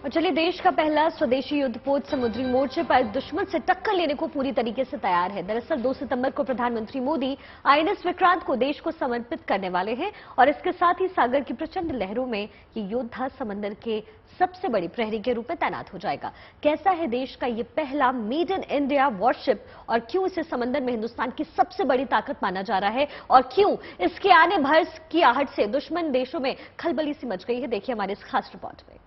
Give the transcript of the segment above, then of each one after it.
और चलिए, देश का पहला स्वदेशी युद्धपोत समुद्री मोर्चे पर दुश्मन से टक्कर लेने को पूरी तरीके से तैयार है। दरअसल 2 सितंबर को प्रधानमंत्री मोदी आईएनएस विक्रांत को देश को समर्पित करने वाले हैं और इसके साथ ही सागर की प्रचंड लहरों में ये योद्धा समंदर के सबसे बड़ी प्रहरी के रूप में तैनात हो जाएगा। कैसा है देश का ये पहला मेड इन इंडिया वॉरशिप और क्यों इसे समंदर में हिंदुस्तान की सबसे बड़ी ताकत माना जा रहा है और क्यों इसके आने भर की आहट से दुश्मन देशों में खलबली सी मच गई है, देखिए हमारे इस खास रिपोर्ट में।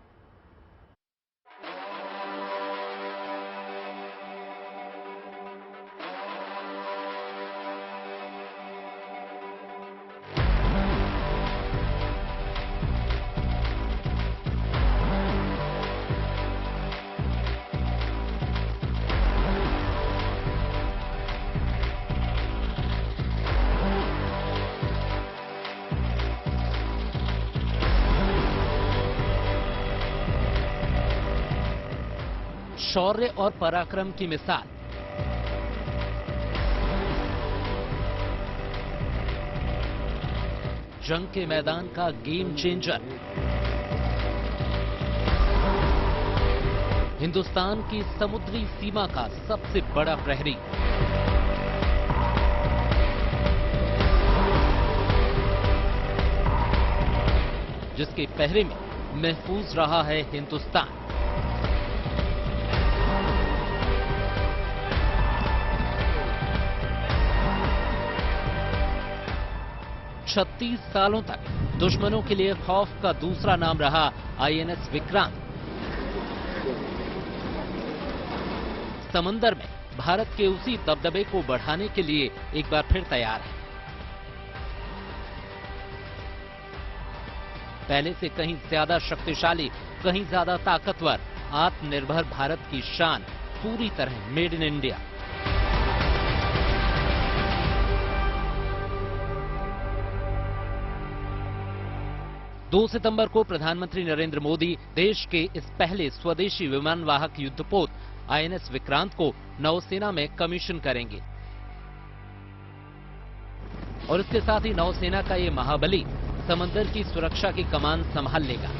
शौर्य और पराक्रम की मिसाल। जंग के मैदान का गेम चेंजर। हिंदुस्तान की समुद्री सीमा का सबसे बड़ा प्रहरी। जिसके पहरे में महफूज रहा है हिंदुस्तान। छत्तीस सालों तक दुश्मनों के लिए खौफ का दूसरा नाम रहा आईएनएस विक्रांत। समंदर में भारत के उसी दबदबे को बढ़ाने के लिए एक बार फिर तैयार है। पहले से कहीं ज्यादा शक्तिशाली, कहीं ज्यादा ताकतवर, आत्मनिर्भर भारत की शान, पूरी तरह मेड इन इंडिया। दो सितंबर को प्रधानमंत्री नरेंद्र मोदी देश के इस पहले स्वदेशी विमानवाहक युद्धपोत आईएनएस विक्रांत को नौसेना में कमीशन करेंगे और इसके साथ ही नौसेना का ये महाबली समंदर की सुरक्षा की कमान संभाल लेगा।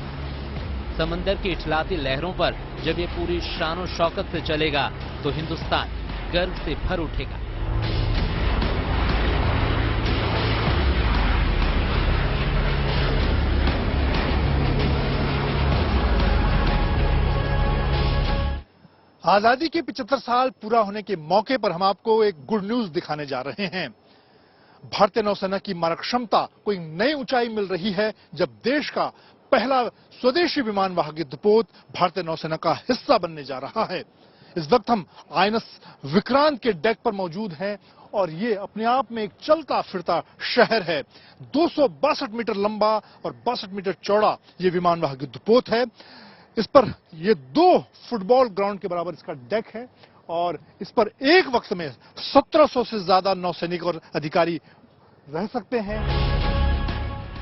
समंदर की इठलाती लहरों पर जब ये पूरी शान और शौकत से चलेगा तो हिंदुस्तान गर्व से भर उठेगा। आजादी के 75 साल पूरा होने के मौके पर हम आपको एक गुड न्यूज दिखाने जा रहे हैं। भारतीय नौसेना की मारक क्षमता को एक नई ऊंचाई मिल रही है जब देश का पहला स्वदेशी विमानवाहक युद्धपोत भारतीय नौसेना का हिस्सा बनने जा रहा है। इस वक्त हम आईएनएस विक्रांत के डेक पर मौजूद हैं और ये अपने आप में एक चलता फिरता शहर है। 262 मीटर लंबा और 62 मीटर चौड़ा ये विमानवाहक युद्धपोत है। इस पर ये 2 फुटबॉल ग्राउंड के बराबर इसका डेक है और इस पर एक वक्त में 1700 से ज्यादा नौसैनिक और अधिकारी रह सकते हैं।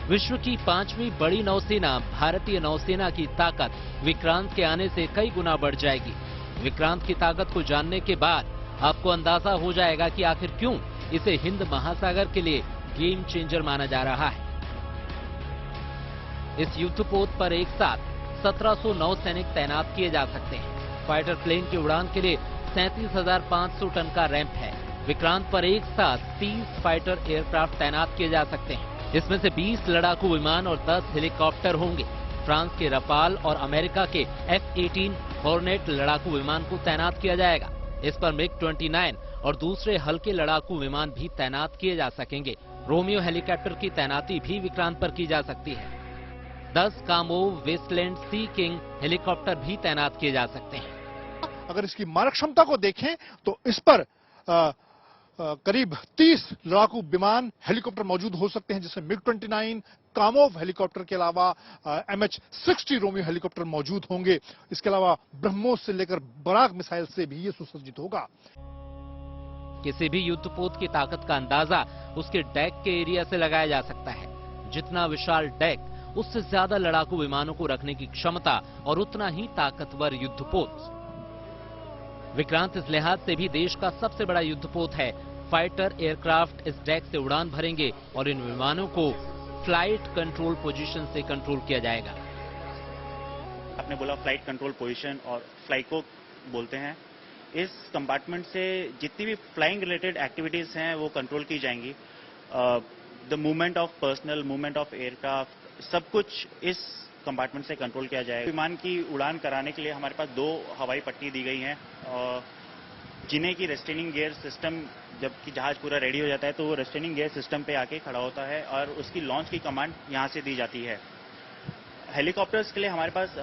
विश्व की 5वीं बड़ी नौसेना भारतीय नौसेना की ताकत विक्रांत के आने से कई गुना बढ़ जाएगी। विक्रांत की ताकत को जानने के बाद आपको अंदाजा हो जाएगा कि आखिर क्यों इसे हिंद महासागर के लिए गेम चेंजर माना जा रहा है। इस युद्धपोत पर एक साथ 1700 नौसैनिक तैनात किए जा सकते हैं। फाइटर प्लेन की उड़ान के लिए 37,500 टन का रैंप है। विक्रांत पर एक साथ 30 फाइटर एयरक्राफ्ट तैनात किए जा सकते हैं। इसमें से 20 लड़ाकू विमान और 10 हेलीकॉप्टर होंगे। फ्रांस के रफाल और अमेरिका के F-18 हॉर्नेट लड़ाकू विमान को तैनात किया जाएगा। इस पर MiG-29 और दूसरे हल्के लड़ाकू विमान भी तैनात किए जा सकेंगे। रोमियो हेलीकॉप्टर की तैनाती भी विक्रांत पर की जा सकती है। 10 कामोव वेस्टलैंड सी किंग हेलीकॉप्टर भी तैनात किए जा सकते हैं। अगर इसकी मारक क्षमता को देखें तो इस पर करीब 30 लड़ाकू विमान हेलीकॉप्टर मौजूद हो सकते हैं, जिसमें MiG-29 कामोव हेलीकॉप्टर के अलावा MH-60 रोमियो हेलीकॉप्टर मौजूद होंगे। इसके अलावा ब्रह्मोस से लेकर बराक मिसाइल से भी ये सुसज्जित होगा। किसी भी युद्धपोत की ताकत का अंदाजा उसके डेक के एरिया से लगाया जा सकता है। जितना विशाल डेक उससे ज्यादा लड़ाकू विमानों को रखने की क्षमता और उतना ही ताकतवर युद्धपोत। विक्रांत इस लिहाज से भी देश का सबसे बड़ा युद्धपोत है। फाइटर एयरक्राफ्ट इस डेक से उड़ान भरेंगे और इन विमानों को फ्लाइट कंट्रोल पोजीशन से कंट्रोल किया जाएगा। आपने बोला फ्लाइट कंट्रोल पोजीशन और फ्लाइको बोलते हैं, इस कंपार्टमेंट से जितनी भी फ्लाइंग रिलेटेड एक्टिविटीज हैं वो कंट्रोल की जाएंगी। The movement of personal, movement of aircraft, सब कुछ इस कंपार्टमेंट से कंट्रोल किया जाएगा। विमान की उड़ान कराने के लिए हमारे पास 2 हवाई पट्टी दी गई हैं, जिन्हें की रेस्टेनिंग गियर सिस्टम, जबकि जहाज पूरा रेडी हो जाता है तो वो रेस्टेनिंग गियर सिस्टम पे आके खड़ा होता है और उसकी लॉन्च की कमांड यहाँ से दी जाती है। हेलीकॉप्टर्स के लिए हमारे पास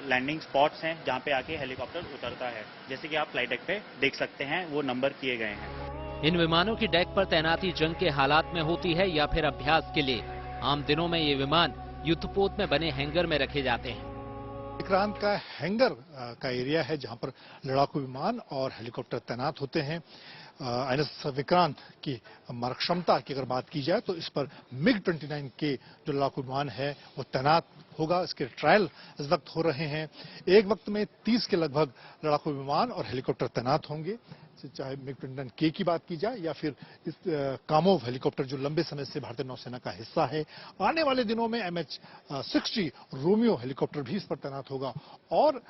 लैंडिंग स्पॉट्स हैं जहाँ पे आके हेलीकॉप्टर उतरता है, जैसे कि आप फ्लाइट डेक पे देख सकते हैं, वो नंबर किए गए हैं। इन विमानों की डेक पर तैनाती जंग के हालात में होती है या फिर अभ्यास के लिए। आम दिनों में ये विमान युद्धपोत में बने हैंगर में रखे जाते हैं। विक्रांत का हैंगर का एरिया है जहां पर लड़ाकू विमान और हेलीकॉप्टर तैनात होते हैं। आईएनएस विक्रांत की मारक क्षमता की अगर बात की जाए तो इस पर मिग-29 के जो लड़ाकू विमान है वो तैनात होगा। इसके ट्रायल इस वक्त हो रहे हैं। एक वक्त में 30 के लगभग लड़ाकू विमान और हेलीकॉप्टर तैनात होंगे, चाहे मिग-29 के की बात की जाए या फिर इस कामोव हेलीकॉप्टर जो लंबे समय से भारतीय नौसेना का हिस्सा है। आने वाले दिनों में MH-60 रोमियो हेलीकॉप्टर भी इस पर तैनात होगा और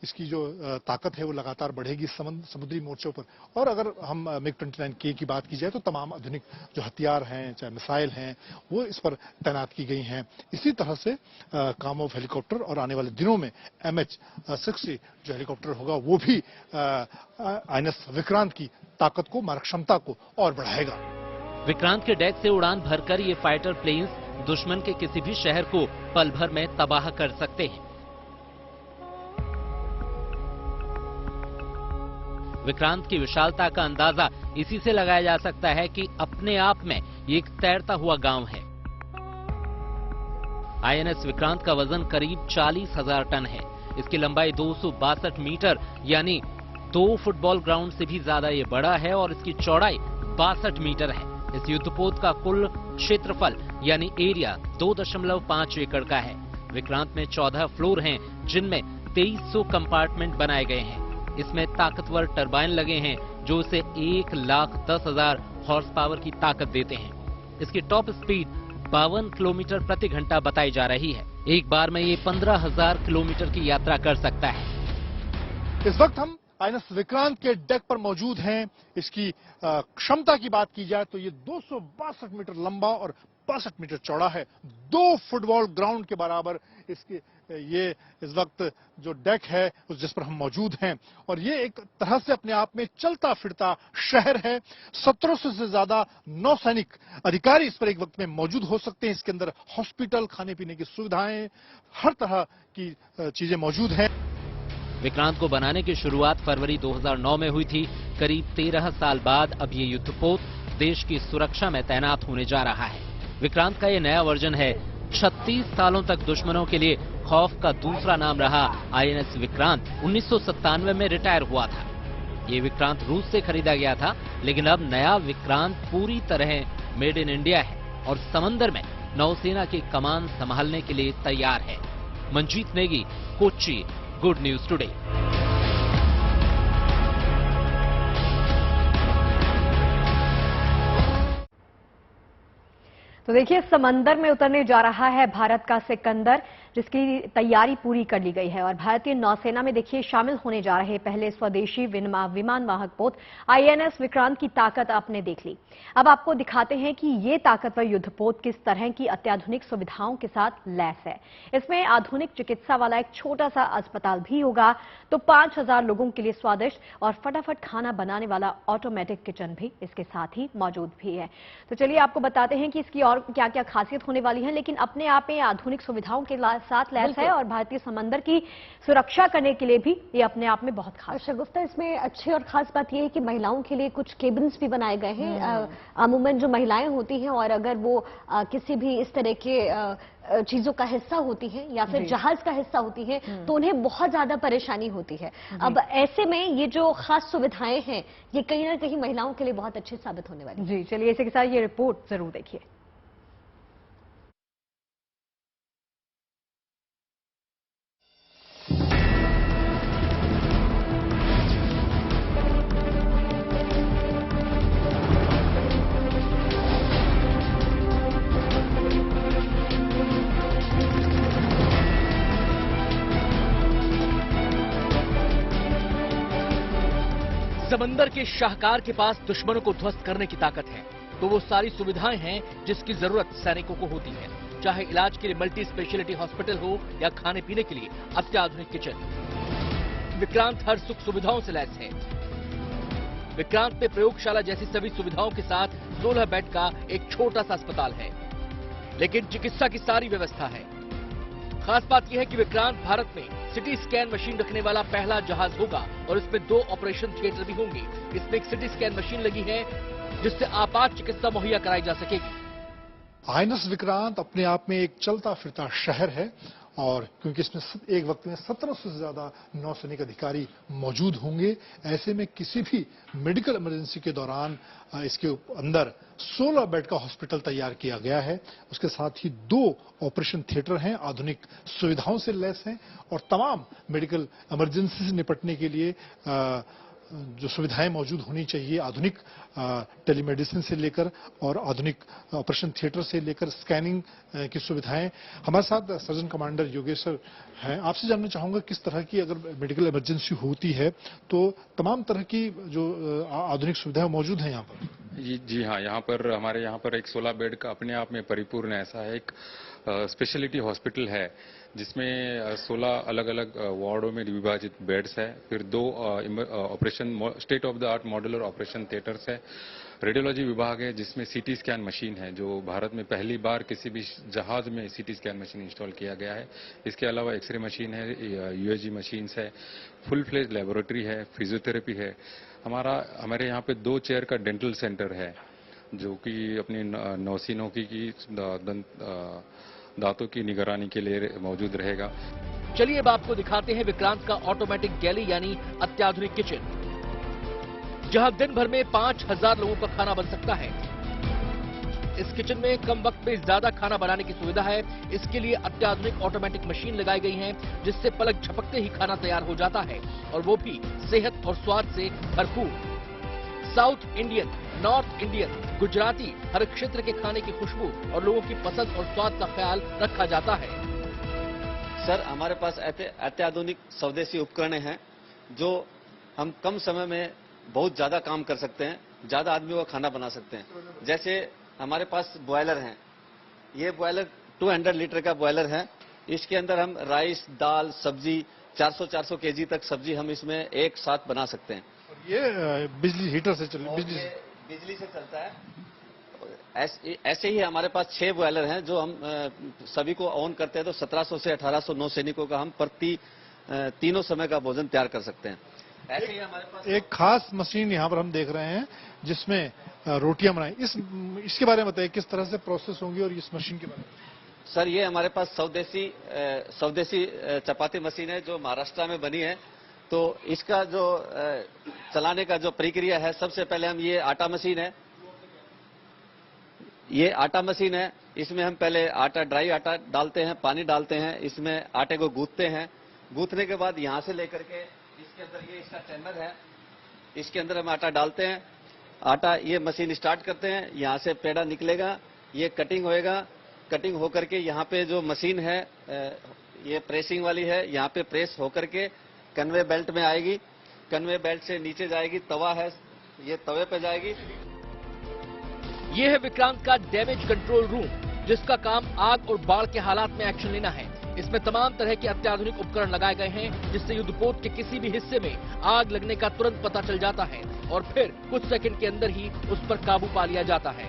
इसकी जो ताकत है वो लगातार बढ़ेगी समुद्री मोर्चों पर। और अगर हम मिग-29 के की बात की जाए तो तमाम आधुनिक जो हथियार हैं, चाहे मिसाइल हैं, वो इस पर तैनात की गई हैं। इसी तरह से कामोव हेलीकॉप्टर और आने वाले दिनों में MH-60 जो हेलीकॉप्टर होगा वो भी आईएनएस विक्रांत की ताकत को, मारक क्षमता को और बढ़ाएगा। विक्रांत के डेक से उड़ान भरकर ये फाइटर प्लेन्स दुश्मन के किसी भी शहर को पल भर में तबाह कर सकते हैं। विक्रांत की विशालता का अंदाजा इसी से लगाया जा सकता है कि अपने आप में ये एक तैरता हुआ गांव है। आईएनएस विक्रांत का वजन करीब 40,000 टन है। इसकी लंबाई 262 मीटर यानी 2 फुटबॉल ग्राउंड से भी ज्यादा ये बड़ा है और इसकी चौड़ाई 62 मीटर है। इस युद्धपोत का कुल क्षेत्रफल यानी एरिया 2.5 एकड़ का है। विक्रांत में 14 फ्लोर हैं, जिनमें 2300 कंपार्टमेंट बनाए गए हैं। इसमें ताकतवर टरबाइन लगे हैं जो इसे 1,10,000 हॉर्स पावर की ताकत देते हैं। इसकी टॉप स्पीड 52 किलोमीटर प्रति घंटा बताई जा रही है। एक बार में ये 15,000 किलोमीटर की यात्रा कर सकता है। इस वक्त हम आईएनएस विक्रांत के डेक पर मौजूद हैं। इसकी क्षमता की बात की जाए तो ये 262 मीटर लंबा और 62 मीटर चौड़ा है। 2 फुटबॉल ग्राउंड के बराबर इसके ये इस वक्त जो डेक है जिस पर हम मौजूद हैं, और ये एक तरह से अपने आप में चलता फिरता शहर है। 1700 से ज्यादा नौसैनिक अधिकारी इस पर एक वक्त में मौजूद हो सकते हैं। इसके अंदर हॉस्पिटल, खाने पीने की सुविधाएं, हर तरह की चीजें मौजूद हैं। विक्रांत को बनाने की शुरुआत फरवरी 2009 में हुई थी। करीब 13 साल बाद अब ये युद्धपोत देश की सुरक्षा में तैनात होने जा रहा है। विक्रांत का ये नया वर्जन है। 36 सालों तक दुश्मनों के लिए खौफ का दूसरा नाम रहा आईएनएस विक्रांत 1997 में रिटायर हुआ था। ये विक्रांत रूस से खरीदा गया था, लेकिन अब नया विक्रांत पूरी तरह मेड इन इंडिया है और समंदर में नौसेना की कमान संभालने के लिए तैयार है। Manjeet Negi, Kochi, good news today. तो देखिए, समंदर में उतरने जा रहा है भारत का सिकंदर, जिसकी तैयारी पूरी कर ली गई है और भारतीय नौसेना में देखिए शामिल होने जा रहे पहले स्वदेशी विमान वाहक पोत आईएनएस विक्रांत की ताकत आपने देख ली। अब आपको दिखाते हैं कि ये ताकतवर युद्धपोत किस तरह की अत्याधुनिक सुविधाओं के साथ लैस है। इसमें आधुनिक चिकित्सा वाला एक छोटा सा अस्पताल भी होगा, तो 5,000 लोगों के लिए स्वादिष्ट और फटाफट खाना बनाने वाला ऑटोमेटिक किचन भी इसके साथ ही मौजूद भी है। तो चलिए आपको बताते हैं कि इसकी और क्या क्या खासियत होने वाली है, लेकिन अपने आप में आधुनिक सुविधाओं के साथ लैस है और भारतीय समंदर की सुरक्षा करने के लिए भी ये अपने आप में बहुत खास। शगुफ्ता, इसमें अच्छी और खास बात यह है कि महिलाओं के लिए कुछ केबिन्स भी बनाए गए हैं। अमूमन जो महिलाएं होती हैं और अगर वो किसी भी इस तरह के चीजों का हिस्सा होती हैं या फिर जहाज का हिस्सा होती हैं तो उन्हें बहुत ज्यादा परेशानी होती है। अब ऐसे में ये जो खास सुविधाएं हैं ये कहीं ना कहीं महिलाओं के लिए बहुत अच्छी साबित होने वाली। जी चलिए, इसी के साथ ये रिपोर्ट जरूर देखिए। समंदर के शाहकार के पास दुश्मनों को ध्वस्त करने की ताकत है, तो वो सारी सुविधाएं हैं जिसकी जरूरत सैनिकों को होती है, चाहे इलाज के लिए मल्टी स्पेशलिटी हॉस्पिटल हो या खाने पीने के लिए अत्याधुनिक किचन। विक्रांत हर सुख सुविधाओं से लैस है। विक्रांत में प्रयोगशाला जैसी सभी सुविधाओं के साथ 16 बेड का एक छोटा सा अस्पताल है, लेकिन चिकित्सा की सारी व्यवस्था है। खास बात यह है कि विक्रांत भारत में सिटी स्कैन मशीन रखने वाला पहला जहाज होगा और इसमें 2 ऑपरेशन थिएटर भी होंगे। इसमें एक सिटी स्कैन मशीन लगी है जिससे आपात चिकित्सा मुहैया कराई जा सकेगी। आईएनएस विक्रांत अपने आप में एक चलता फिरता शहर है, और क्योंकि इसमें एक वक्त में 1700 से ज्यादा नौसैनिक अधिकारी मौजूद होंगे, ऐसे में किसी भी मेडिकल इमरजेंसी के दौरान इसके अंदर 16 बेड का हॉस्पिटल तैयार किया गया है। उसके साथ ही 2 ऑपरेशन थिएटर हैं, आधुनिक सुविधाओं से लैस हैं, और तमाम मेडिकल इमरजेंसी से निपटने के लिए जो सुविधाएं मौजूद होनी चाहिए, आधुनिक टेलीमेडिसिन से लेकर और आधुनिक ऑपरेशन थिएटर से लेकर स्कैनिंग की सुविधाएं। हमारे साथ सर्जन कमांडर योगेश सर हैं। आपसे जानना चाहूंगा किस तरह की अगर मेडिकल इमरजेंसी होती है तो तमाम तरह की जो आधुनिक सुविधाएं मौजूद हैं यहाँ पर। जी हाँ, यहाँ पर हमारे यहाँ पर एक 16 बेड का अपने आप में परिपूर्ण ऐसा है एक स्पेशलिटी हॉस्पिटल है जिसमें 16 अलग अलग वार्डों में विभाजित बेड्स है, फिर 2 operation state of the art modular operation theatres है, रेडियोलॉजी विभाग है जिसमें सीटी स्कैन मशीन है जो भारत में पहली बार किसी भी जहाज में सीटी स्कैन मशीन इंस्टॉल किया गया है। इसके अलावा एक्सरे मशीन है, यूएसजी मशीन्स है, फुल फ्लेज लेबोरेटरी है, फिजियोथेरेपी है। हमारे यहाँ पे 2 चेयर का डेंटल सेंटर है जो कि अपनी नौसी की दांतों की निगरानी के लिए मौजूद रहेगा। चलिए अब आपको दिखाते हैं विक्रांत का ऑटोमेटिक गैली यानी अत्याधुनिक किचन, जहां दिन भर में 5000 लोगों का खाना बन सकता है। इस किचन में कम वक्त में ज्यादा खाना बनाने की सुविधा है। इसके लिए अत्याधुनिक ऑटोमेटिक मशीन लगाई गई है जिससे पलक झपकते ही खाना तैयार हो जाता है, और वो भी सेहत और स्वाद से भरपूर। South Indian, north Indian, Gujarati हर क्षेत्र के खाने की खुशबू और लोगों की पसंद और स्वाद का ख्याल रखा जाता है। सर, हमारे पास अत्याधुनिक स्वदेशी उपकरण हैं जो हम कम समय में बहुत ज्यादा काम कर सकते हैं, ज्यादा आदमियों का खाना बना सकते हैं। जैसे हमारे पास बॉयलर हैं, ये बॉयलर 200 लीटर का बॉयलर है। इसके अंदर हम राइस, दाल, सब्जी 400 केजी तक सब्जी हम इसमें एक साथ बना सकते हैं। ये बिजली हीटर से बिजली से चलता है। ऐसे ही हमारे पास 6 बॉयलर हैं जो हम सभी को ऑन करते हैं तो 1700 से 1800 नौसैनिकों का हम प्रति तीनों समय का भोजन तैयार कर सकते हैं। ऐसे ही हमारे पास एक खास मशीन यहाँ पर हम देख रहे हैं जिसमें रोटियां बनाई। इसके बारे में बताइए किस तरह से प्रोसेस होंगी और इस मशीन के बारे में। सर, ये हमारे पास स्वदेशी चपाती मशीन है जो महाराष्ट्र में बनी है। तो इसका जो चलाने का जो प्रक्रिया है, सबसे पहले हम ये आटा मशीन है, इसमें हम पहले ड्राई आटा डालते हैं, पानी डालते हैं, इसमें आटे को गूंथते हैं। गूंथने के बाद यहाँ से लेकर के इसके अंदर ये इसका चैम्बर है, इसके अंदर हम आटा डालते हैं। आटा ये मशीन स्टार्ट करते हैं, यहाँ से पेड़ा निकलेगा, ये कटिंग होएगा। कटिंग होकर के यहाँ पे जो मशीन है ये प्रेसिंग वाली है, यहाँ पे प्रेस होकर के कन्वे बेल्ट में आएगी। कन्वे बेल्ट से नीचे जाएगी, तवा है, ये तवे पे जाएगी। ये है विक्रांत का डैमेज कंट्रोल रूम, जिसका काम आग और बाढ़ के हालात में एक्शन लेना है। इसमें तमाम तरह के अत्याधुनिक उपकरण लगाए गए हैं जिससे युद्धपोत के किसी भी हिस्से में आग लगने का तुरंत पता चल जाता है और फिर कुछ सेकंड के अंदर ही उस पर काबू पा लिया जाता है।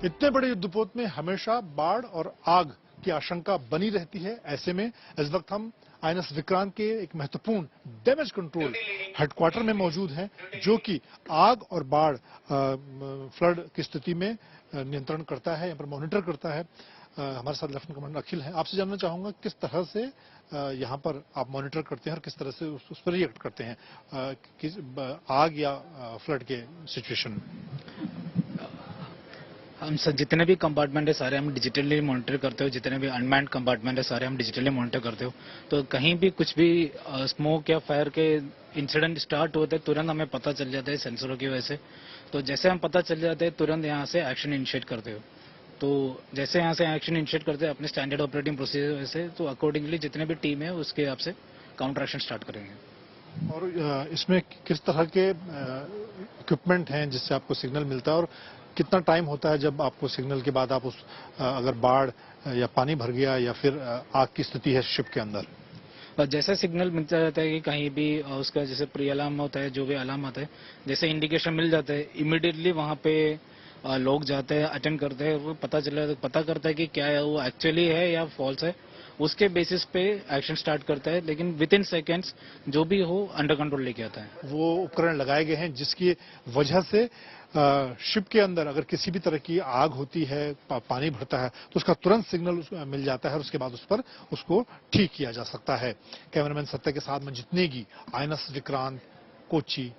इतने बड़े युद्धपोत में हमेशा बाढ़ और आग की आशंका बनी रहती है। ऐसे में इस वक्त हम आईएनएस विक्रांत के एक महत्वपूर्ण डैमेज कंट्रोल हेडक्वार्टर में मौजूद हैं जो कि आग और बाढ़ फ्लड की स्थिति में नियंत्रण करता है, यहाँ पर मॉनिटर करता है। हमारे साथ लेफ्टिनेंट कमांडर अखिल हैं। आपसे जानना चाहूंगा किस तरह से यहाँ पर आप मॉनिटर करते हैं और किस तरह से उस पर रिएक्ट करते हैं आग या फ्लड के सिचुएशन में। हम सब जितने भी कंपार्टमेंट है सारे हम डिजिटली मॉनिटर करते हो, जितने भी अनमैन्ड कंपार्टमेंट है सारे हम डिजिटली मॉनिटर करते हो। तो कहीं भी कुछ भी स्मोक या फायर के इंसिडेंट स्टार्ट होते तुरंत हमें पता चल जाता है सेंसरों की वजह से। तो जैसे हम पता चल जाते हैं तुरंत यहाँ से एक्शन इनिशिएट करते हो। तो जैसे यहाँ से एक्शन इनिशिएट करते हैं अपने स्टैंडर्ड ऑपरेटिंग प्रोसीजर से, तो अकॉर्डिंगली जितने भी टीम है उसके आपसे काउंटर एक्शन स्टार्ट करेंगे। और इसमें किस तरह के इक्विपमेंट हैं जिससे आपको सिग्नल मिलता है, और कितना टाइम होता है जब आपको सिग्नल के बाद आप उस अगर बाढ़ या पानी भर गया या फिर आग की स्थिति है शिप के अंदर? और जैसा सिग्नल मिलता रहता है कि कहीं भी उसका जैसे प्री अलार्म होता है, जो भी अलार्म आता है, जैसे इंडिकेशन मिल जाता है, इमीडिएटली वहाँ पे लोग जाते हैं, अटेंड करते हैं, वो पता करता है कि क्या है, वो एक्चुअली है या फॉल्स है, उसके बेसिस पे एक्शन स्टार्ट करता है। लेकिन विद इन सेकेंड्स जो भी हो अंडर कंट्रोल लेके आता है। वो उपकरण लगाए गए हैं जिसकी वजह से शिप के अंदर अगर किसी भी तरह की आग होती है, पानी भरता है, तो उसका तुरंत सिग्नल मिल जाता है और उसके बाद उस पर उसको ठीक किया जा सकता है। कैमरामैन सत्य के साथ मंजित नेगी, INS विक्रांत, कोच्चि।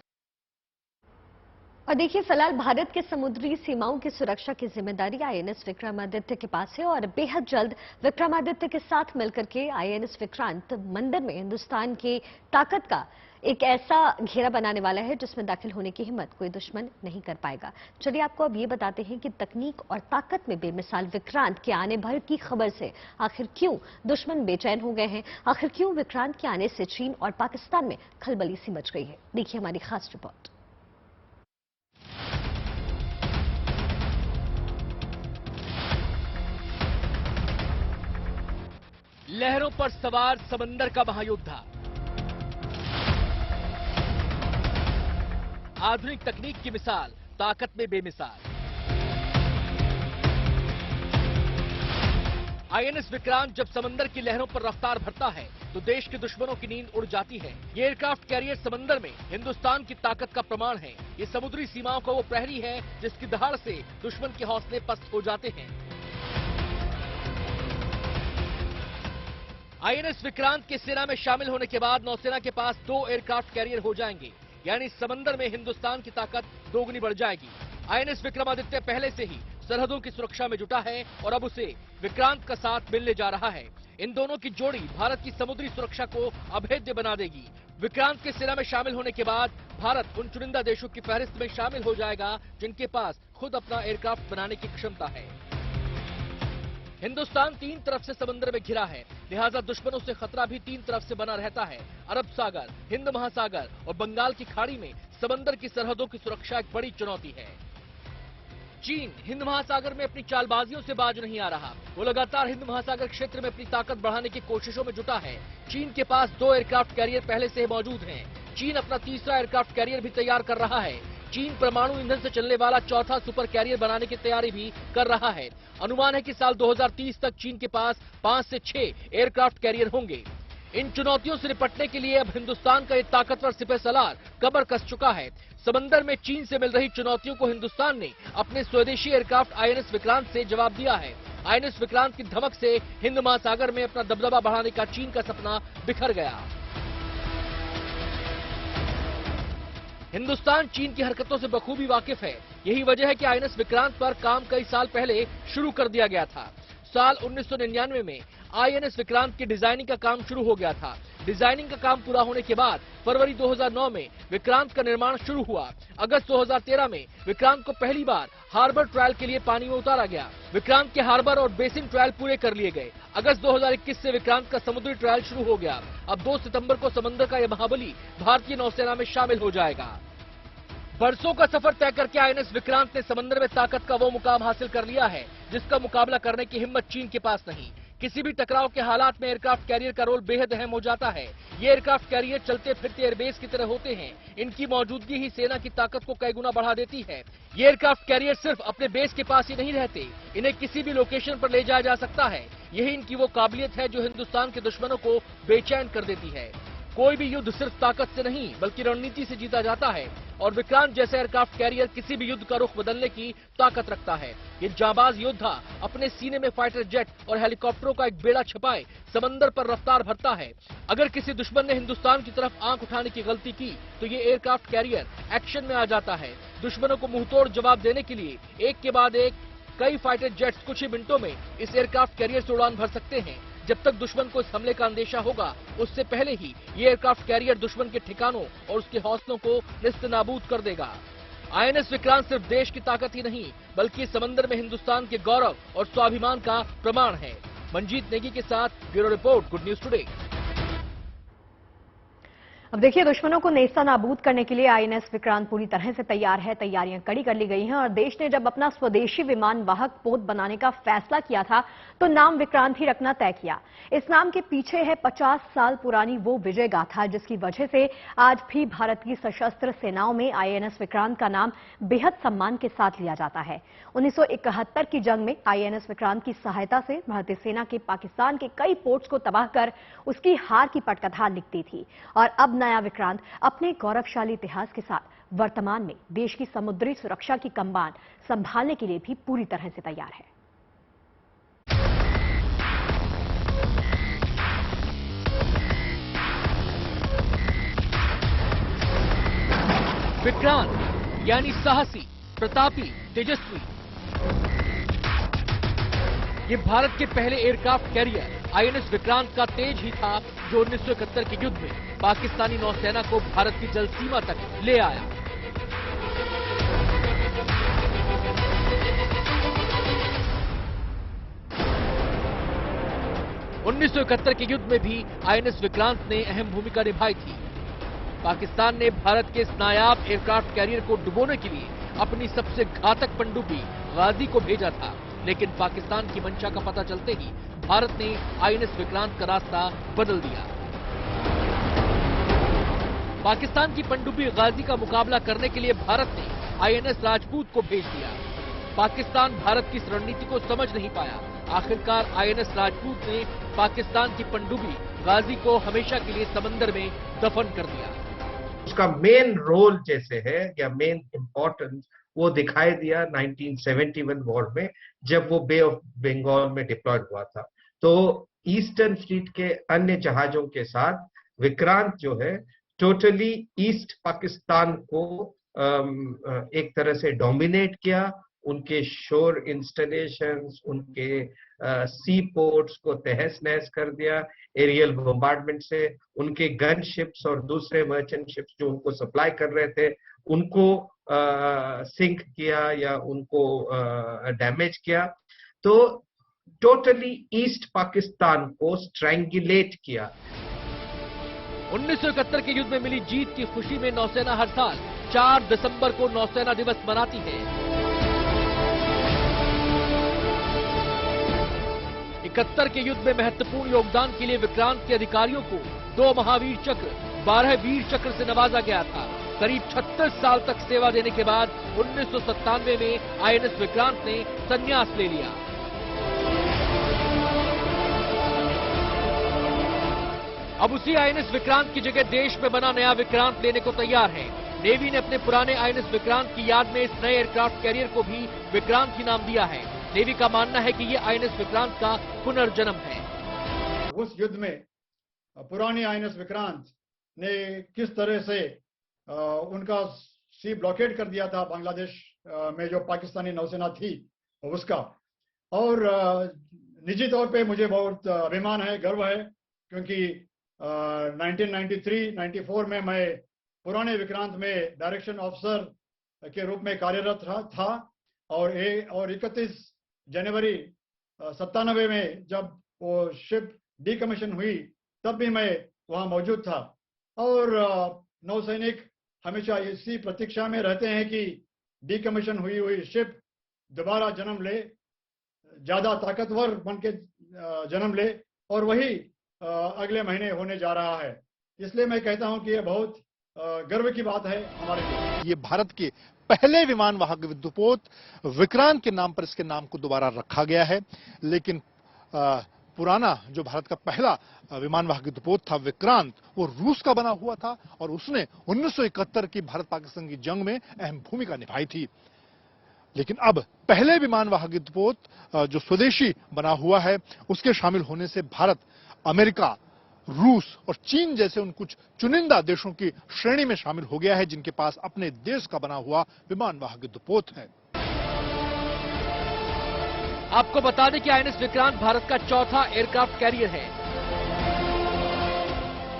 और देखिए, फिलहाल भारत के समुद्री सीमाओं की सुरक्षा की जिम्मेदारी INS विक्रमादित्य के पास है और बेहद जल्द विक्रमादित्य के साथ मिलकर के INS विक्रांत मंदर में हिंदुस्तान की ताकत का एक ऐसा घेरा बनाने वाला है जिसमें दाखिल होने की हिम्मत कोई दुश्मन नहीं कर पाएगा। चलिए आपको अब ये बताते हैं कि तकनीक और ताकत में बेमिसाल विक्रांत के आने भर की खबर से आखिर क्यों दुश्मन बेचैन हो गए हैं, आखिर क्यों विक्रांत के आने से चीन और पाकिस्तान में खलबली सी मच गई है। देखिए हमारी खास रिपोर्ट। लहरों पर सवार समंदर का महायोद्धा, आधुनिक तकनीक की मिसाल, ताकत में बेमिसाल। INS विक्रांत जब समंदर की लहरों पर रफ्तार भरता है तो देश के दुश्मनों की नींद उड़ जाती है। ये एयरक्राफ्ट कैरियर समंदर में हिंदुस्तान की ताकत का प्रमाण है। ये समुद्री सीमाओं का वो प्रहरी है जिसकी दहाड़ से दुश्मन के हौसले पस्त हो जाते हैं। INS विक्रांत के सेना में शामिल होने के बाद नौसेना के पास 2 एयरक्राफ्ट कैरियर हो जाएंगे, यानी समंदर में हिंदुस्तान की ताकत दोगुनी बढ़ जाएगी। INS विक्रमादित्य पहले से ही सरहदों की सुरक्षा में जुटा है और अब उसे विक्रांत का साथ मिलने जा रहा है। इन दोनों की जोड़ी भारत की समुद्री सुरक्षा को अभेद्य बना देगी। विक्रांत के सेना में शामिल होने के बाद भारत उन चुनिंदा देशों की फहरिस्त में शामिल हो जाएगा जिनके पास खुद अपना एयरक्राफ्ट बनाने की क्षमता है। हिंदुस्तान 3 तरफ से समंदर में घिरा है, लिहाजा दुश्मनों से खतरा भी 3 तरफ से बना रहता है। अरब सागर, हिंद महासागर और बंगाल की खाड़ी में समंदर की सरहदों की सुरक्षा एक बड़ी चुनौती है। चीन हिंद महासागर में अपनी चालबाजियों से बाज नहीं आ रहा। वो लगातार हिंद महासागर क्षेत्र में अपनी ताकत बढ़ाने की कोशिशों में जुटा है। चीन के पास 2 एयरक्राफ्ट कैरियर पहले से मौजूद हैं। चीन अपना तीसरा एयरक्राफ्ट कैरियर भी तैयार कर रहा है। चीन परमाणु ईंधन से चलने वाला चौथा सुपर कैरियर बनाने की तैयारी भी कर रहा है। अनुमान है कि साल 2030 तक चीन के पास 5 से 6 एयरक्राफ्ट कैरियर होंगे। इन चुनौतियों से निपटने के लिए अब हिंदुस्तान का ये ताकतवर सिपहसालार कमर कस चुका है। समंदर में चीन से मिल रही चुनौतियों को हिंदुस्तान ने अपने स्वदेशी एयरक्राफ्ट INS विक्रांत से जवाब दिया है। INS विक्रांत की धमक से हिंद महासागर में अपना दबदबा बढ़ाने का चीन का सपना बिखर गया। हिंदुस्तान चीन की हरकतों से बखूबी वाकिफ है। यही वजह है कि INS विक्रांत पर काम कई साल पहले शुरू कर दिया गया था। साल 1999 में INS विक्रांत की डिजाइनिंग का काम शुरू हो गया था। डिजाइनिंग का काम पूरा होने के बाद फरवरी 2009 में विक्रांत का निर्माण शुरू हुआ। अगस्त 2013 में विक्रांत को पहली बार हार्बर ट्रायल के लिए पानी में उतारा गया। विक्रांत के हार्बर और बेसिन ट्रायल पूरे कर लिए गए। अगस्त 2021 से विक्रांत का समुद्री ट्रायल शुरू हो गया। अब 2 सितंबर को समंदर का यह महाबली भारतीय नौसेना में शामिल हो जाएगा। बरसों का सफर तय करके INS विक्रांत ने समंदर में ताकत का वो मुकाम हासिल कर लिया है जिसका मुकाबला करने की हिम्मत चीन के पास नहीं। किसी भी टकराव के हालात में एयरक्राफ्ट कैरियर का रोल बेहद अहम हो जाता है। ये एयरक्राफ्ट कैरियर चलते फिरते एयरबेस की तरह होते हैं। इनकी मौजूदगी ही सेना की ताकत को कई गुना बढ़ा देती है। ये एयरक्राफ्ट कैरियर सिर्फ अपने बेस के पास ही नहीं रहते, इन्हें किसी भी लोकेशन पर ले जाया जा सकता है। यही इनकी वो काबिलियत है जो हिंदुस्तान के दुश्मनों को बेचैन कर देती है। कोई भी युद्ध सिर्फ ताकत से नहीं बल्कि रणनीति से जीता जाता है और विक्रांत जैसा एयरक्राफ्ट कैरियर किसी भी युद्ध का रुख बदलने की ताकत रखता है। ये जाबाज योद्धा अपने सीने में फाइटर जेट और हेलीकॉप्टरों का एक बेड़ा छिपाए समंदर पर रफ्तार भरता है। अगर किसी दुश्मन ने हिंदुस्तान की तरफ आंख उठाने की गलती की तो ये एयरक्राफ्ट कैरियर एक्शन में आ जाता है। दुश्मनों को मुंहतोड़ जवाब देने के लिए एक के बाद एक कई फाइटर जेट्स कुछ ही मिनटों में इस एयरक्राफ्ट कैरियर से उड़ान भर सकते हैं। जब तक दुश्मन को इस हमले का अंदेशा होगा उससे पहले ही ये एयरक्राफ्ट कैरियर दुश्मन के ठिकानों और उसके हौसलों को निस्तनाबूद कर देगा। INS विक्रांत सिर्फ देश की ताकत ही नहीं बल्कि समंदर में हिंदुस्तान के गौरव और स्वाभिमान का प्रमाण है। मंजीत नेगी के साथ bureau report, good news today. अब देखिए, दुश्मनों को नेस्ता नाबूद करने के लिए आईएनएस विक्रांत पूरी तरह से तैयार है। तैयारियां कड़ी कर ली गई हैं और देश ने जब अपना स्वदेशी विमान वाहक पोत बनाने का फैसला किया था तो नाम विक्रांत ही रखना तय किया। इस नाम के पीछे है 50 साल पुरानी वो विजय गाथा जिसकी वजह से आज भी भारत की सशस्त्र सेनाओं में आईएनएस विक्रांत का नाम बेहद सम्मान के साथ लिया जाता है। 1971 की जंग में आईएनएस विक्रांत की सहायता से भारतीय सेना के पाकिस्तान के कई पोर्ट्स को तबाह कर उसकी हार की पटकथा लिखती थी और अब नया विक्रांत अपने गौरवशाली इतिहास के साथ वर्तमान में देश की समुद्री सुरक्षा की कमान संभालने के लिए भी पूरी तरह से तैयार है। विक्रांत यानी साहसी, प्रतापी, तेजस्वी। ये भारत के पहले एयरक्राफ्ट कैरियर आईएनएस विक्रांत का तेज ही था जो 1971 के युद्ध में पाकिस्तानी नौसेना को भारत की जल सीमा तक ले आया। (1971) के युद्ध में भी आईएनएस विक्रांत ने अहम भूमिका निभाई थी। पाकिस्तान ने भारत के इस नायाब एयरक्राफ्ट कैरियर को डुबोने के लिए अपनी सबसे घातक पनडुब्बी गाजी को भेजा था, लेकिन पाकिस्तान की मंशा का पता चलते ही भारत ने आईएनएस विक्रांत का रास्ता बदल दिया। पाकिस्तान की पनडुब्बी गाजी का मुकाबला करने के लिए भारत ने आईएनएस राजपूत को भेज दिया। पाकिस्तान भारत की इस रणनीति को समझ नहीं पाया। आखिरकार आईएनएस राजपूत ने पाकिस्तान की पनडुब्बी गाजी को हमेशा के लिए समंदर में दफन कर दिया। उसका मेन रोल जैसे है या मेन इंपॉर्टेंस वो दिखाई दिया 1971 वॉर में, जब वो बे ऑफ बंगाल में डिप्लॉयड हुआ था। तो ईस्टर्न फ्लीट के अन्य जहाजों के साथ विक्रांत जो है टोटली ईस्ट पाकिस्तान को एक तरह से डोमिनेट किया। उनके शोर इंस्टॉलेशंस, उनके सी पोर्ट्स को तहस नहस कर दिया एरियल बम्बार्डमेंट से। उनके गन शिप्स और दूसरे मर्चेंट शिप्स जो उनको सप्लाई कर रहे थे उनको सिंक किया या उनको डैमेज किया। तो टोटली ईस्ट पाकिस्तान को स्ट्रैंगुलेट किया। 1971 के युद्ध में मिली जीत की खुशी में नौसेना हर साल 4 दिसंबर को नौसेना दिवस मनाती है। 71 के युद्ध में महत्वपूर्ण योगदान के लिए विक्रांत के अधिकारियों को 2 महावीर चक्र, 12 वीर चक्र से नवाजा गया था। करीब 36 साल तक सेवा देने के बाद 1997 में आईएनएस विक्रांत ने संन्यास ले लिया। अब उसी आईएनएस विक्रांत की जगह देश में बना नया विक्रांत लेने को तैयार है। नेवी ने अपने पुराने आईएनएस विक्रांत की याद में इस नए एयरक्राफ्ट कैरियर को भी विक्रांत ही नाम दिया है। नेवी का मानना है कि ये आईएनएस विक्रांत का पुनर्जन्म है। उस युद्ध में पुरानी आईएनएस विक्रांत ने किस तरह से उनका सी ब्लॉकेड कर दिया था बांग्लादेश में जो पाकिस्तानी नौसेना थी उसका, और निजी तौर पे मुझे बहुत अभिमान है, गर्व है, क्योंकि 1993-94 में मैं पुराने विक्रांत में डायरेक्शन ऑफिसर के रूप में कार्यरत था और 31 जनवरी 97 में जब वो शिप डीकमीशन हुई तब भी मैं वहां मौजूद था। और नौसैनिक हमेशा इसी प्रतीक्षा में रहते हैं कि डीकमीशन हुई शिप दोबारा जन्म ले, ज्यादा ताकतवर बन के जन्म ले, और वही अगले महीने होने जा रहा है। इसलिए मैं कहता हूं कि ये बहुत गर्व की बात है हमारे लिए। ये भारत के पहले विमान वाहक युद्धपोत विक्रांत के नाम पर इसके नाम को दोबारा रखा गया है, लेकिन पुराना जो भारत का पहला विमान वाहक युद्धपोत था विक्रांत, वो रूस का बना हुआ था और उसने 1971 की भारत पाकिस्तान की जंग में अहम भूमिका निभाई थी। लेकिन अब पहले विमान वाहक युद्धपोत जो स्वदेशी बना हुआ है उसके शामिल होने से भारत अमेरिका, रूस और चीन जैसे उन कुछ चुनिंदा देशों की श्रेणी में शामिल हो गया है जिनके पास अपने देश का बना हुआ विमान वाहक युद्धपोत है। आपको बता दें कि आईएनएस विक्रांत भारत का चौथा एयरक्राफ्ट कैरियर है।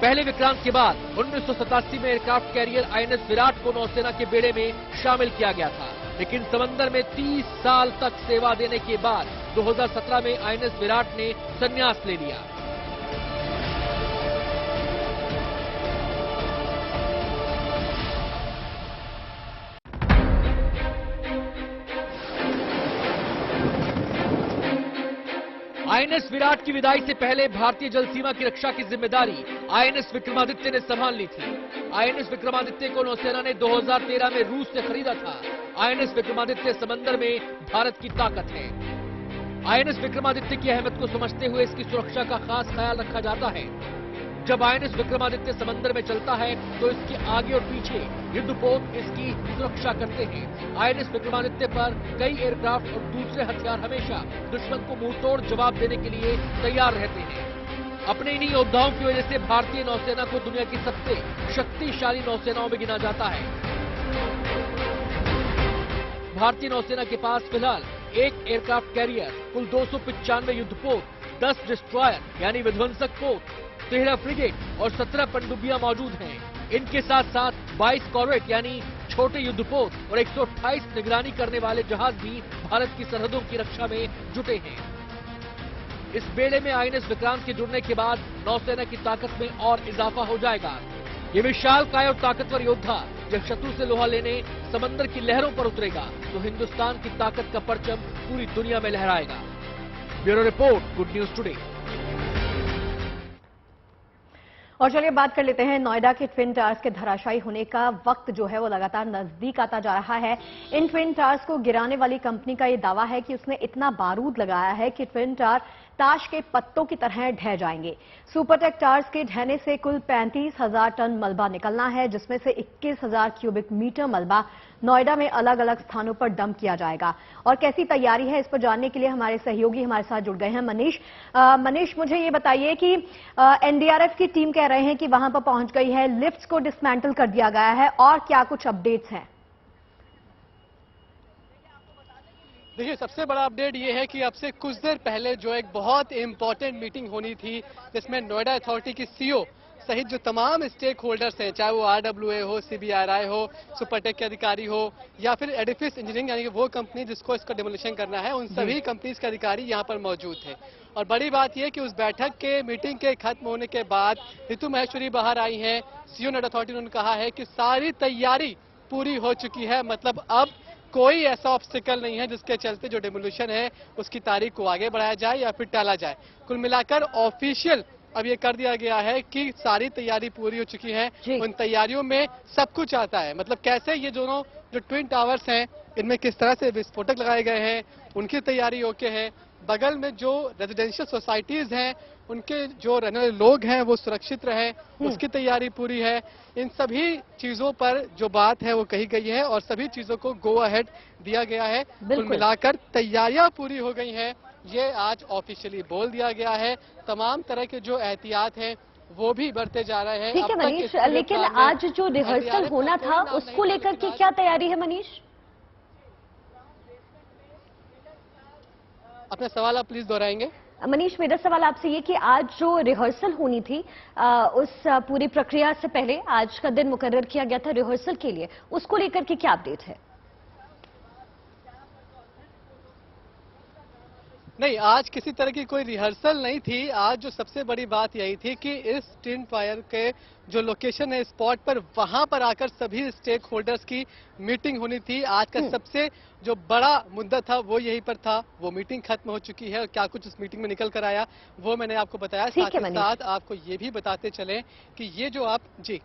पहले विक्रांत के बाद 1987 में एयरक्राफ्ट कैरियर आईएनएस विराट को नौसेना के बेड़े में शामिल किया गया था, लेकिन समंदर में 30 साल तक सेवा देने के बाद 2017 में आईएनएस विराट ने संन्यास ले लिया। आईएनएस विराट की विदाई से पहले भारतीय जल सीमा की रक्षा की जिम्मेदारी आईएनएस विक्रमादित्य ने संभाल ली थी। आईएनएस विक्रमादित्य को नौसेना ने 2013 में रूस से खरीदा था। आईएनएस विक्रमादित्य समंदर में भारत की ताकत है। आईएनएस विक्रमादित्य की अहमियत को समझते हुए इसकी सुरक्षा का खास ख्याल रखा जाता है। जब आईएनएस विक्रमादित्य समंदर में चलता है तो इसके आगे और पीछे युद्धपोत इसकी सुरक्षा करते हैं। आईएनएस विक्रमादित्य पर कई एयरक्राफ्ट और दूसरे हथियार हमेशा दुश्मन को मुंहतोड़ जवाब देने के लिए तैयार रहते हैं। अपने इन्हीं योद्धाओं की वजह से भारतीय नौसेना को दुनिया की सबसे शक्तिशाली नौसेनाओं में गिना जाता है। भारतीय नौसेना के पास फिलहाल एक एयरक्राफ्ट कैरियर, कुल 295 युद्धपोत, 10 डिस्ट्रॉयर यानी विध्वंसक पोत, 13 फ्रिगेट और 17 पनडुब्बियां मौजूद हैं। इनके साथ साथ 22 कॉर्वेट यानी छोटे युद्धपोत और 128 निगरानी करने वाले जहाज भी भारत की सरहदों की रक्षा में जुटे हैं। इस बेड़े में आईएनएस विक्रांत के जुड़ने के बाद नौसेना की ताकत में और इजाफा हो जाएगा। ये विशालकाय और ताकतवर योद्धा जब शत्रु से लोहा लेने समंदर की लहरों पर उतरेगा तो हिंदुस्तान की ताकत का परचम पूरी दुनिया में लहराएगा। Bureau report, good news today. और चलिए बात कर लेते हैं नोएडा के ट्विन टावर्स के धराशायी होने का वक्त जो है वो लगातार नजदीक आता जा रहा है। इन ट्विन टावर्स को गिराने वाली कंपनी का ये दावा है कि उसने इतना बारूद लगाया है कि ट्विन टावर ताश के पत्तों की तरह ढह जाएंगे। सुपरटेक टावर्स के ढहने से कुल 35,000 टन मलबा निकलना है, जिसमें से 21,000 क्यूबिक मीटर मलबा नोएडा में अलग अलग स्थानों पर डंप किया जाएगा। और कैसी तैयारी है इस पर जानने के लिए हमारे सहयोगी हमारे साथ जुड़ गए हैं। मनीष, मुझे ये बताइए कि एनडीआरएफ की टीम कह रहे हैं कि वहां पर पहुंच गई है, लिफ्ट्स को डिसमेंटल कर दिया गया है, और क्या कुछ अपडेट्स हैं? देखिए, सबसे बड़ा अपडेट ये है कि अब से कुछ देर पहले जो एक बहुत इंपॉर्टेंट मीटिंग होनी थी, जिसमें नोएडा अथॉरिटी की सीईओ सहित जो तमाम स्टेक होल्डर्स हैं, चाहे वो आरडब्ल्यूए हो, सीबीआरआई हो, सुपरटेक के अधिकारी हो या फिर एडिफिस इंजीनियरिंग यानी कि वो कंपनी जिसको इसका डिमोलिशन करना है, उन सभी कंपनीज के अधिकारी यहाँ पर मौजूद थे। और बड़ी बात यह कि उस बैठक के मीटिंग के खत्म होने के बाद ऋतु महेश्वरी बाहर आई हैं। सीईओ नोएडा अथॉरिटी ने कहा है कि सारी तैयारी पूरी हो चुकी है, मतलब अब कोई ऐसा ऑब्स्टिकल नहीं है जिसके चलते जो डिमोलिशन है उसकी तारीख को आगे बढ़ाया जाए या फिर टाला जाए। कुल मिलाकर ऑफिशियल अब ये कर दिया गया है कि सारी तैयारी पूरी हो चुकी है। उन तैयारियों में सब कुछ आता है, मतलब कैसे ये दोनों जो ट्विन टावर्स हैं इनमें किस तरह से विस्फोटक लगाए गए हैं, उनकी तैयारी ओके है। बगल में जो रेजिडेंशियल सोसाइटीज हैं उनके जो रहने वाले लोग हैं वो सुरक्षित रहे, उसकी तैयारी पूरी है। इन सभी चीजों पर जो बात है वो कही गई है और सभी चीजों को गो अहेड दिया गया है। कुल मिलाकर तैयारियां पूरी हो गई हैं, ये आज ऑफिशियली बोल दिया गया है। तमाम तरह के जो एहतियात हैं वो भी बढ़ते जा रहे हैं। ठीक है मनीष, लेकिन आज जो रिहर्सल होना था उसको लेकर के क्या तैयारी है मनीष? अपना सवाल आप प्लीज दोहराएंगे। मनीष, मेरा सवाल आपसे ये कि आज जो रिहर्सल होनी थी उस पूरी प्रक्रिया से पहले आज का दिन मुकर्रर किया गया था रिहर्सल के लिए, उसको लेकर के क्या अपडेट है? नहीं, आज किसी तरह की कोई रिहर्सल नहीं थी। आज जो सबसे बड़ी बात यही थी कि इस ट्विन टावर के जो लोकेशन है स्पॉट पर, वहां पर आकर सभी स्टेक होल्डर्स की मीटिंग होनी थी। आज का सबसे जो बड़ा मुद्दा था वो यहीं पर था। वो मीटिंग खत्म हो चुकी है और क्या कुछ उस मीटिंग में निकल कर आया वो मैंने आपको बताया। साथ ही साथ आपको ये भी बताते चले कि ये जो आप जी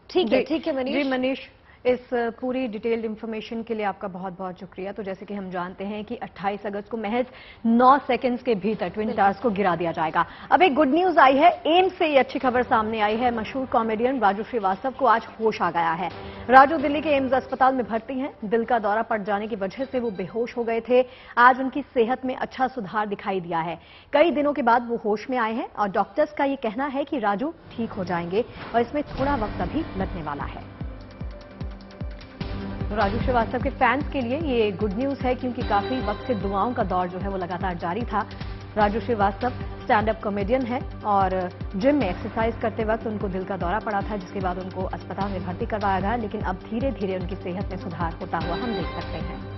ठीक है मनीष, इस पूरी डिटेल्ड इंफॉर्मेशन के लिए आपका बहुत बहुत शुक्रिया। तो जैसे कि हम जानते हैं कि 28 अगस्त को महज 9 सेकंड्स के भीतर ट्विन टावर्स को गिरा दिया जाएगा। अब एक गुड न्यूज आई है, एम्स से ये अच्छी खबर सामने आई है। मशहूर कॉमेडियन राजू श्रीवास्तव को आज होश आ गया है। राजू दिल्ली के एम्स अस्पताल में भर्ती हैं। दिल का दौरा पड़ जाने की वजह से वो बेहोश हो गए थे। आज उनकी सेहत में अच्छा सुधार दिखाई दिया है। कई दिनों के बाद वो होश में आए हैं और डॉक्टर्स का ये कहना है कि राजू ठीक हो जाएंगे और इसमें थोड़ा वक्त अभी लगने वाला है। तो राजू श्रीवास्तव के फैंस के लिए ये गुड न्यूज है, क्योंकि काफी वक्त से दुआओं का दौर जो है वो लगातार जारी था। Raju Srivastava stand up comedian है और जिम में एक्सरसाइज करते वक्त उनको दिल का दौरा पड़ा था, जिसके बाद उनको अस्पताल में भर्ती करवाया गया, लेकिन अब धीरे धीरे उनकी सेहत में सुधार होता हुआ हम देख सकते हैं।